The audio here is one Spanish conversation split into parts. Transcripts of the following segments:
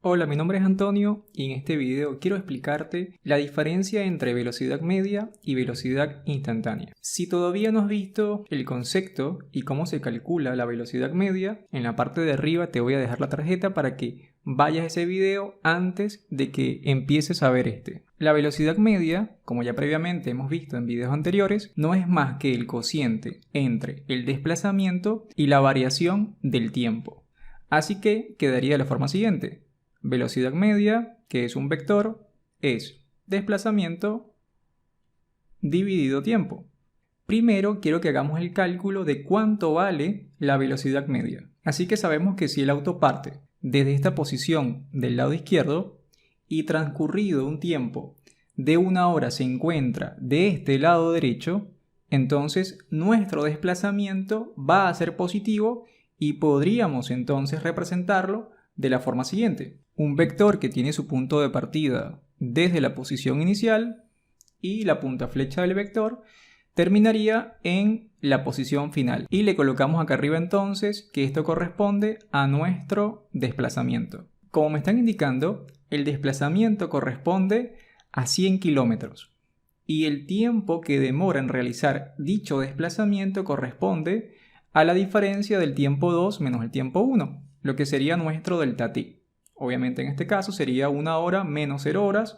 Hola, mi nombre es Antonio y en este video quiero explicarte la diferencia entre velocidad media y velocidad instantánea. Si todavía no has visto el concepto y cómo se calcula la velocidad media, en la parte de arriba te voy a dejar la tarjeta para que vayas a ese video antes de que empieces a ver este. La velocidad media, como ya previamente hemos visto en videos anteriores, no es más que el cociente entre el desplazamiento y la variación del tiempo. Así que quedaría de la forma siguiente. Velocidad media, que es un vector, es desplazamiento dividido tiempo. Primero quiero que hagamos el cálculo de cuánto vale la velocidad media. Así que sabemos que si el auto parte desde esta posición del lado izquierdo y transcurrido un tiempo de 1 hora se encuentra de este lado derecho, entonces nuestro desplazamiento va a ser positivo y podríamos entonces representarlo de la forma siguiente. Un vector que tiene su punto de partida desde la posición inicial y la punta flecha del vector terminaría en la posición final. Y le colocamos acá arriba entonces que esto corresponde a nuestro desplazamiento. Como me están indicando, el desplazamiento corresponde a 100 kilómetros. Y el tiempo que demora en realizar dicho desplazamiento corresponde a la diferencia del tiempo 2 menos el tiempo 1, lo que sería nuestro delta t. Obviamente en este caso sería 1 hora menos 0 horas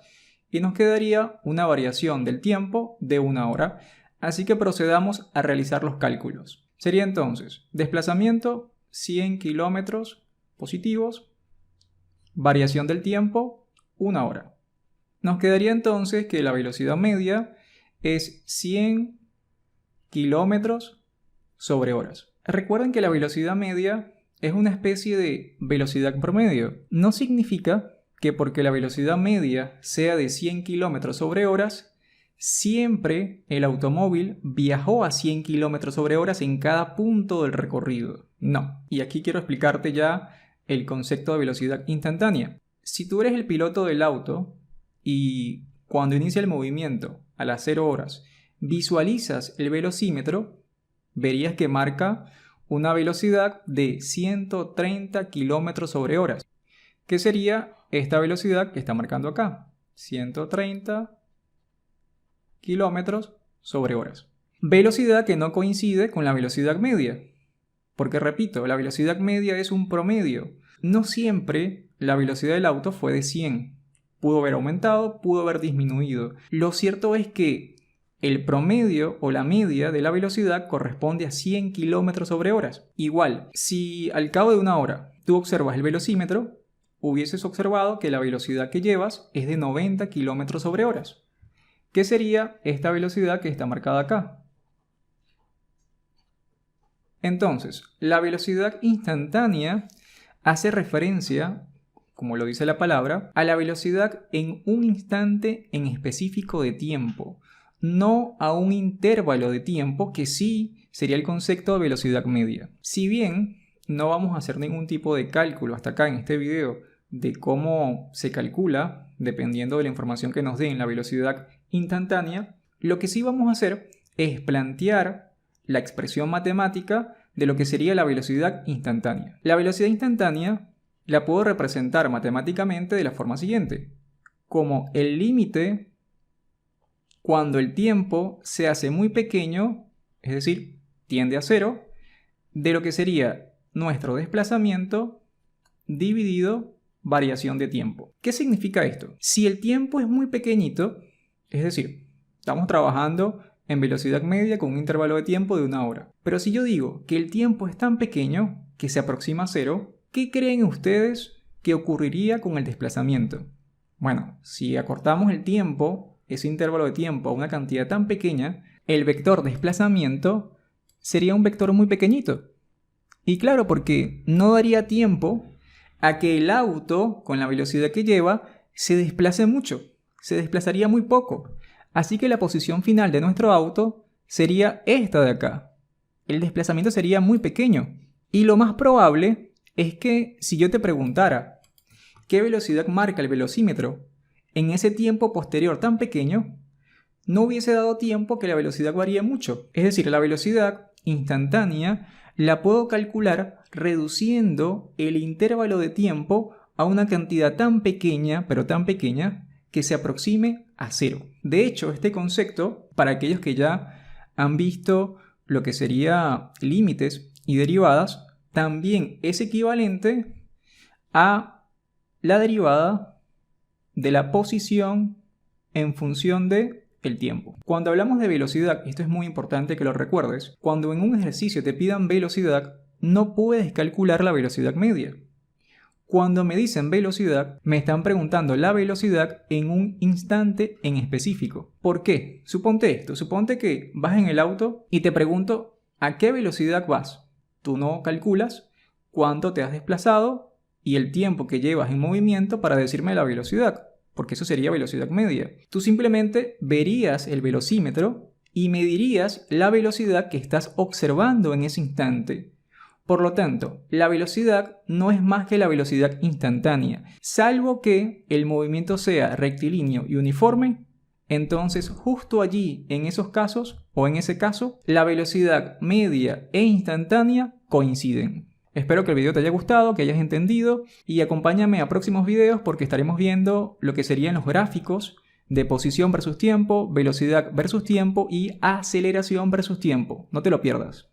y nos quedaría una variación del tiempo de 1 hora. Así que procedamos a realizar los cálculos. Sería entonces desplazamiento 100 kilómetros positivos, variación del tiempo 1 hora. Nos quedaría entonces que la velocidad media es 100 kilómetros sobre horas. Recuerden que la velocidad media es una especie de velocidad promedio. No significa que porque la velocidad media sea de 100 km sobre horas, siempre el automóvil viajó a 100 km sobre horas en cada punto del recorrido. No. Y aquí quiero explicarte ya el concepto de velocidad instantánea. Si tú eres el piloto del auto y cuando inicia el movimiento a las 0 horas visualizas el velocímetro, verías que marca una velocidad de 130 km sobre horas, que sería esta velocidad que está marcando acá, 130 km sobre horas. Velocidad que no coincide con la velocidad media, porque repito, la velocidad media es un promedio. No siempre la velocidad del auto fue de 100. Pudo haber aumentado, pudo haber disminuido. Lo cierto es que el promedio o la media de la velocidad corresponde a 100 km sobre horas. Igual, si al cabo de 1 hora tú observas el velocímetro, hubieses observado que la velocidad que llevas es de 90 km sobre horas. ¿Qué sería esta velocidad que está marcada acá? Entonces, la velocidad instantánea hace referencia, como lo dice la palabra, a la velocidad en un instante en específico de tiempo, no a un intervalo de tiempo que sí sería el concepto de velocidad media. Si bien no vamos a hacer ningún tipo de cálculo hasta acá en este video de cómo se calcula, dependiendo de la información que nos den la velocidad instantánea, lo que sí vamos a hacer es plantear la expresión matemática de lo que sería la velocidad instantánea. La velocidad instantánea la puedo representar matemáticamente de la forma siguiente, como el límite cuando el tiempo se hace muy pequeño, es decir, tiende a 0, de lo que sería nuestro desplazamiento dividido variación de tiempo. ¿Qué significa esto? Si el tiempo es muy pequeñito, es decir, estamos trabajando en velocidad media con un intervalo de tiempo de 1 hora. Pero si yo digo que el tiempo es tan pequeño que se aproxima a 0, ¿qué creen ustedes que ocurriría con el desplazamiento? Bueno, si acortamos el tiempo, ese intervalo de tiempo a una cantidad tan pequeña, el vector desplazamiento sería un vector muy pequeñito. Y claro, porque no daría tiempo a que el auto, con la velocidad que lleva, se desplace mucho, se desplazaría muy poco. Así que la posición final de nuestro auto sería esta de acá. El desplazamiento sería muy pequeño. Y lo más probable es que si yo te preguntara ¿qué velocidad marca el velocímetro en ese tiempo posterior tan pequeño? No hubiese dado tiempo que la velocidad varíe mucho. Es decir, la velocidad instantánea la puedo calcular reduciendo el intervalo de tiempo a una cantidad tan pequeña, pero tan pequeña, que se aproxime a cero. De hecho, este concepto, para aquellos que ya han visto lo que sería límites y derivadas, también es equivalente a la derivada de la posición en función de el tiempo. Cuando hablamos de velocidad, esto es muy importante que lo recuerdes, cuando en un ejercicio te pidan velocidad, no puedes calcular la velocidad media. Cuando me dicen velocidad, me están preguntando la velocidad en un instante en específico. ¿Por qué? Suponte esto, suponte que vas en el auto y te pregunto ¿a qué velocidad vas? Tú no calculas cuánto te has desplazado y el tiempo que llevas en movimiento para decirme la velocidad, porque eso sería velocidad media. Tú simplemente verías el velocímetro y medirías la velocidad que estás observando en ese instante. Por lo tanto, la velocidad no es más que la velocidad instantánea. Salvo que el movimiento sea rectilíneo y uniforme, entonces justo allí, en esos casos, o en ese caso, la velocidad media e instantánea coinciden. Espero que el video te haya gustado, que hayas entendido y acompáñame a próximos videos porque estaremos viendo lo que serían los gráficos de posición versus tiempo, velocidad versus tiempo y aceleración versus tiempo. No te lo pierdas.